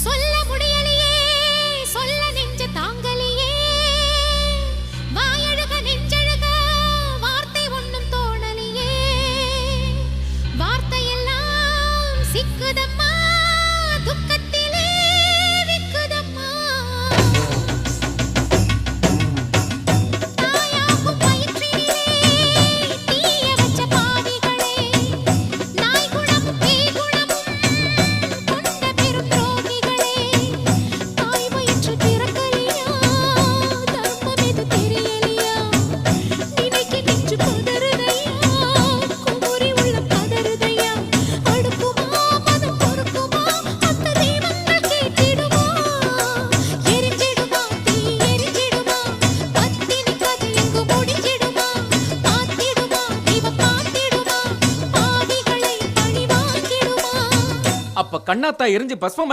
சொல்ல முடியலையே சொல்ல நெஞ்ச தாங்கலையே வாயழுக நெஞ்சழுக வார்த்தை ஒண்ணும் தோணலையே வார்த்தையெல்லாம் சிக்குதம்மா துக்கத்திலே விக்குதம்மா தாயாகும் வயிற்றினிலே தீய வச்ச பாவிகளே நாய் குணம் பேய் குணமும் கொண்ட பெரும் துரோகிகளே தாய் வயிற்று பிறக்கலையா தர்மம் எது தெரியலையா நினைக்க நெஞ்சு பதறுதையா குமுறி உள்ள பதறுதையா அடுக்குமா மனம் பொறுக்குமா அந்த தெய்வங்கள் கேட்டிடுமா எரிஞ்சிடுமா தீ எரிஞ்சிடுமா பத்தினி கதை எங்கு முடிஞ்சிடுமா பார்த்திடுமா தெய்வம் பார்த்திடுமா பாவிகளை பழி வாங்கிடுமா அப்ப கண்ணாத்தா எரிஞ்சு பஸ்மம்